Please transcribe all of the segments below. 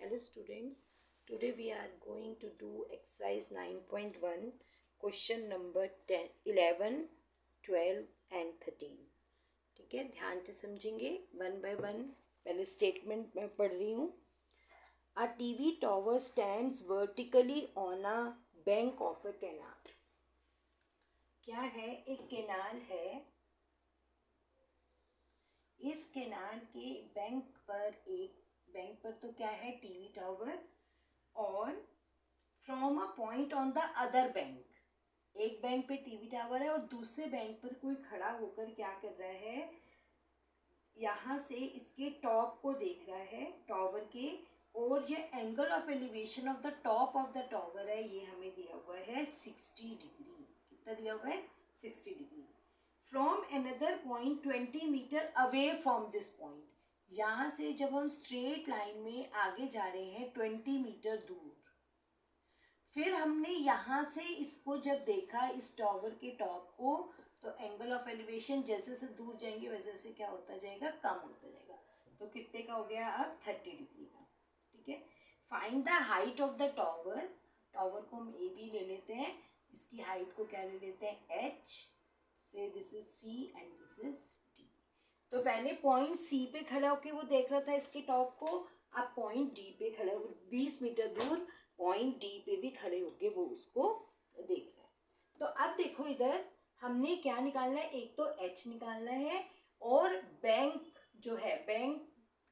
Hello students, today we are going to do exercise 9.1 question number 10, 11, 12 and 13. ठीक है, ध्यान से समझेंगे वन बाय वन. पहले स्टेटमेंट मैं पढ़ रही हूँ. A TV tower stands vertically on a bank of a canal. क्या है? एक कैनाल है. इस कैनाल के बैंक पर तो क्या है? TV tower. और from a point on the other bank, एक बैंक पे टीवी टावर है और दूसरे बैंक पर कोई खड़ा होकर क्या कर रहा है? यहाँ से इसके टॉप को देख रहा है, टावर के. और ये angle of elevation of the top of the tower है, ये हमें दिया हुआ है 60 डिग्री. कितना दिया हुआ है? 60 degree. From another point 20 metre away from this point. यहाँ से जब हम स्ट्रेट लाइन में आगे जा रहे हैं 20 मीटर दूर, फिर हमने यहाँ से इसको जब देखा, इस टावर के टॉप को, तो एंगल ऑफ एलिवेशन जैसे से दूर जाएंगे वैसे से क्या होता जाएगा? कम होता जाएगा. तो कितने का हो गया अब? 30 डिग्री का. ठीक है. Find the height of the tower. Tower को हम ए बी ले लेते हैं, इसकी हाइट को क्या ले लेते हैं? एच. से this is C and this is D. तो पहले पॉइंट सी पे खड़ा होके वो देख रहा था इसके टॉप को. अब पॉइंट डी पे खड़ा हो, 20 मीटर दूर पॉइंट डी पे भी खड़े होके वो उसको देख रहा है. तो अब देखो इधर हमने क्या निकालना है? एक तो एच निकालना है और बैंक जो है, बैंक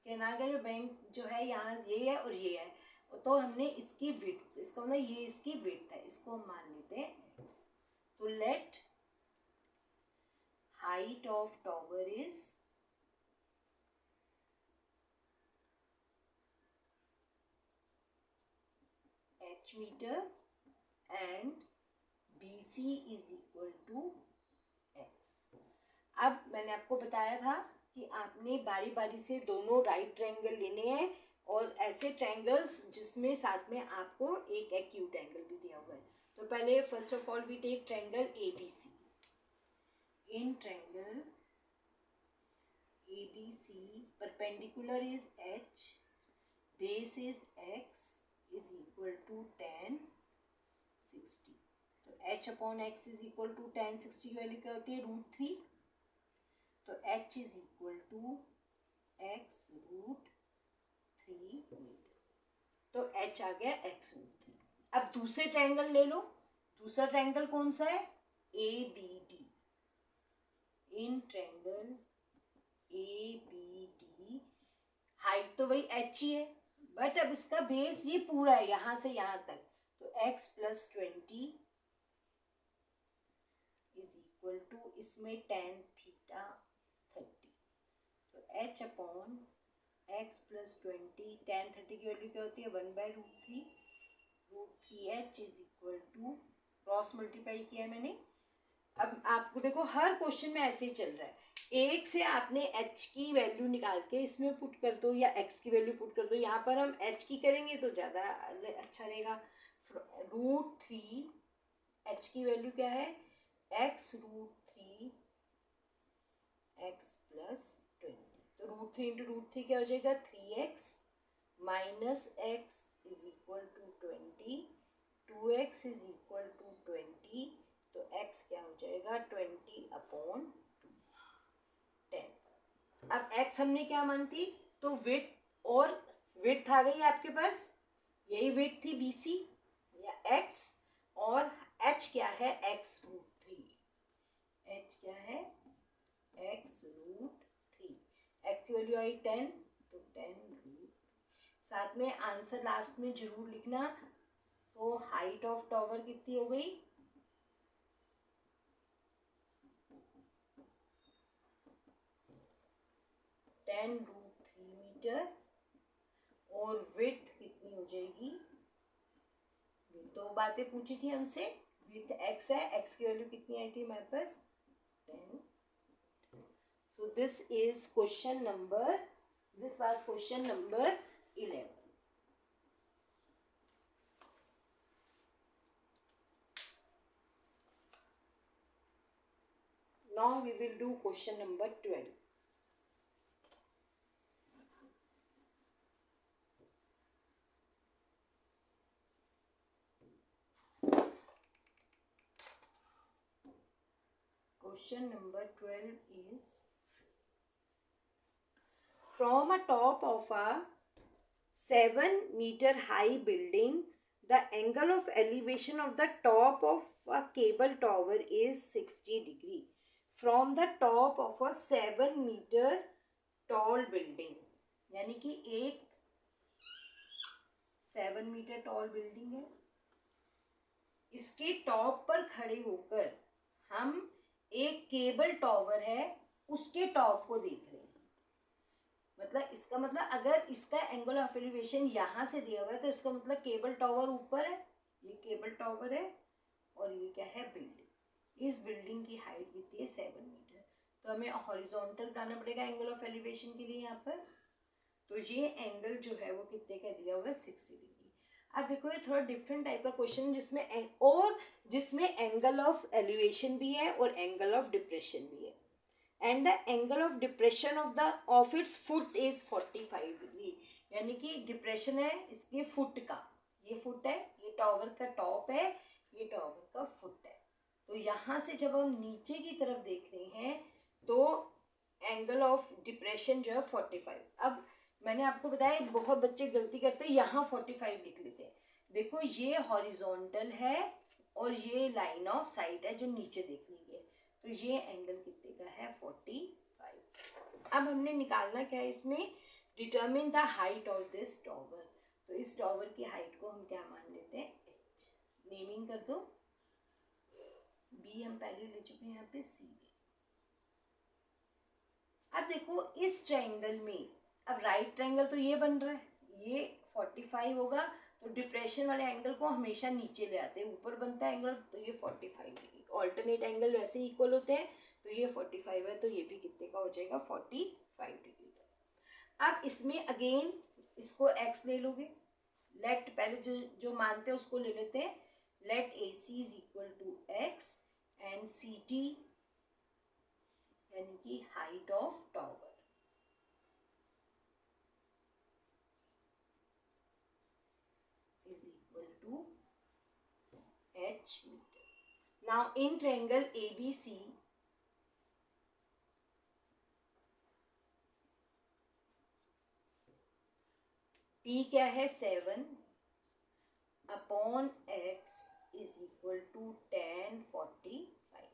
कैनाल का जो बैंक जो है यहाँ ये है और ये है, तो हमने इसकी विड्थ, इसका मतलब ये इसकी विड्थ है, इसको हम मान लेते हैं एक्स. तो late height of tower is h meter and BC is equal to x. अब मैंने आपको बताया था कि आपने बारी बारी से दोनों राइट ट्रायंगल लेने हैं और ऐसे ट्रायंगल्स जिसमें साथ में आपको एक एक्यूट एंगल भी दिया हुआ है. तो पहले first of all we take triangle ABC. In triangle ABC, perpendicular is H, base is X, is equal to tan 60. तो H upon X is equal to tan 60 की वैल्यू क्या होती है? √3. तो H is equal to X √3 metre. तो H आ गया X √3. अब दूसरे ट्रायंगल ले लो. दूसरा ट्रायंगल कौन सा है? ABD. In triangle ABD height तो वही h ही है, बट अब इसका बेस ये पूरा है यहाँ से यहाँ तक. तो x + 20 इज इक्वल टू, इसमें tan थीटा 30. तो h अपॉन x + 20, tan 30 की वैल्यू क्या होती है? 1/√3. √3h is equal to, cross multiply किया है मैंने. अब आपको देखो हर क्वेश्चन में ऐसे ही चल रहा है. एक से आपने h की वैल्यू निकाल के इसमें पुट कर दो या x की वैल्यू पुट कर दो. यहाँ पर हम h की करेंगे तो ज़्यादा अच्छा रहेगा. √3 h की वैल्यू क्या है? x √3 x + 20. तो √3 इंटू √3 क्या हो जाएगा? 3x minus x is equal to 20. 2x is equal to 20. तो x क्या हो जाएगा? 20/10. अब x हमने क्या मानती? तो विड्थ, और विड्थ आ गई आपके पास, यही विड्थ थी BC या x. और h क्या है? x √3. h क्या है? x √3. x की वैल्यू आई 10, तो 10 साथ में आंसर लास्ट में जरूर लिखना. सो हाइट ऑफ टावर कितनी हो गई? 10√3 मीटर. और विड्थ कितनी हो जाएगी? दो बातें पूछी थी हमसे. विड्थ x है, x की वैल्यू कितनी आई थी हमारे पास? 10. So this was question number 11. Now we will do question number 12. Question number 12 is, from a top of a 7-meter high building, the angle of elevation of the top of a cable tower is 60 degree. From the top of a 7-meter tall building, यानी कि एक 7 metre tall building है, इसके top पर खड़े होकर हम एक केबल टॉवर है उसके टॉप को देख रहे हैं. मतलब इसका मतलब अगर इसका एंगल ऑफ एलिवेशन यहाँ से दिया हुआ है तो इसका मतलब केबल टॉवर ऊपर है, ये केबल टॉवर है और ये क्या है, बिल्डिंग. इस बिल्डिंग की हाइट कितनी है, 7 मीटर. तो हमें हॉरिजॉन्टल बनाना पड़ेगा एंगल ऑफ एलिवेशन के लिए यहाँ पर. तो ये एंगल जो है वो कितने का दिया हुआ है, 60 डिग्री. अब देखो ये थोड़ा डिफरेंट टाइप का क्वेश्चन जिसमें एंगल ऑफ एलिवेशन भी है और एंगल ऑफ डिप्रेशन भी है. And the angle of depression of its foot is 45 degree. यानी कि डिप्रेशन है इसके फुट का, ये फुट है, ये टॉवर का टॉप है, ये टॉवर का फुट है. तो यहाँ से जब हम नीचे की तरफ देख रहे हैं तो एंगल ऑफ डिप्रेशन जो है 45. अब मैंने आपको बताया बहुत बच्चे गलती करते हैं, यहाँ 45 लिख लेते हैं. देखो ये हॉरिजॉन्टल है और ये लाइन ऑफ साइट है जो नीचे देखने की है. तो ये एंगल कितने का है, 45. अब हमने निकालना क्या है इसमें, determine the height of this tower. तो इस टॉवर की हाइट को हम क्या मान लेते हैं, h. नेमिंग कर दो, b हम पहले ले चुके हैं यहाँ पे, c. अब देखो इस ट्रायंगल में, अब राइट ट्रायंगल तो ये बन रहा है, ये 45 होगा. तो डिप्रेशन वाले एंगल को हमेशा नीचे ले आते हैं, ऊपर बनता है एंगल, तो ये 45 डिग्री. ऑल्टरनेट एंगल वैसे ही इक्वल होते हैं, तो ये 45 है तो ये भी कितने का हो जाएगा, 45 डिग्री का. अब इसमें अगेन इसको x ले लोगे, लेट पहले जो मानते हैं उसको ले लेते हैं. Let AC is equal to x and CT यानी कि height of tower is equal to h meter. Now in triangle ABC, P क्या है, 7 upon x is equal to tan 45.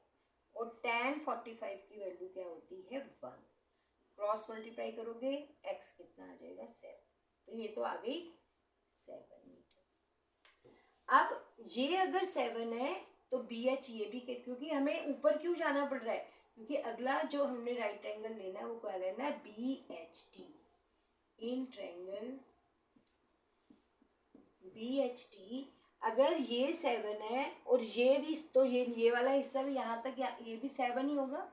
और tan 45 की वैल्यू क्या होती है, 1. क्रॉस मल्टीप्लाई करोगे x कितना आ जाएगा, 7. तो ये तो आ गई 7 मीटर. अब ये अगर 7 है तो BH ये भी, क्योंकि हमें ऊपर क्यों जाना पड़ रहा है, क्योंकि अगला जो हमने राइट ट्रायंगल लेना है वो क्या लेना है, BHT. इन ट्रायंगल BHT अगर ये 7 है और ये भी, तो ये वाला हिस्सा भी यहाँ तक, ये भी 7 ही होगा.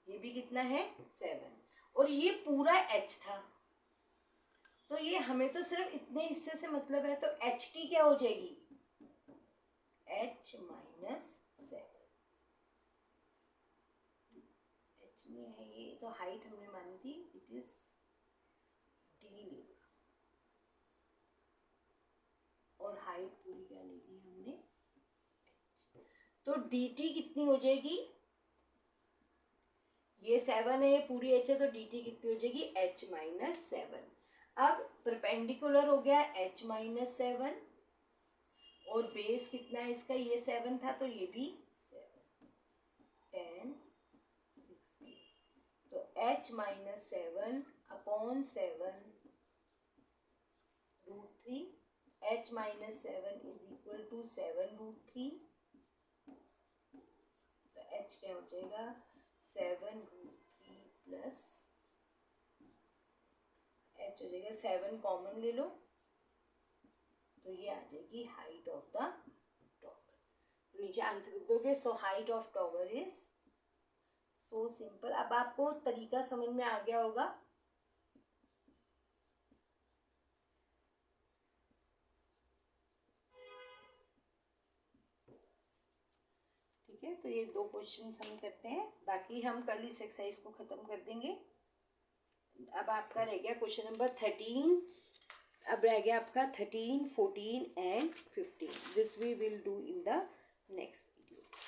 ये भी कितना है, 7. और ये पूरा h था, तो ये हमें तो सिर्फ इतने हिस्से से मतलब है. तो HT क्या हो जाएगी, h माइनस 7. h नहीं है ये, तो हाइट हमने मानी थी, इट इज d लेवल्स. और हाइट पूरी क्या ले ली हमने, h. तो dt कितनी हो जाएगी, ये 7 है, ये पूरी h है, तो dt कितनी हो जाएगी, h माइनस 7. अब परपेंडिकुलर हो गया h माइनस 7 और बेस कितना है इसका, ये 7 था तो ये भी 7, 10, 60. तो h minus 7 upon 7 √3. h minus 7 is equal to 7 √3. तो h क्या हो जाएगा, 7 √3 प्लस h हो जाएगा 7 कॉमन ले लो, तो ये आ जाएगी हाइट ऑफ द टॉवर. तो नीचे आंसर लिख दोगे. So height of tower is so simple. अब आपको तरीका समझ में आ गया होगा. ठीक है, तो ये 2 क्वेश्चन हम करते हैं, बाकी हम कल इस एक्सरसाइज को खत्म कर देंगे. अब आपका रह गया क्वेश्चन नंबर 13. अब रह गया आपका 13, 14 and 15. This we will do in the next video.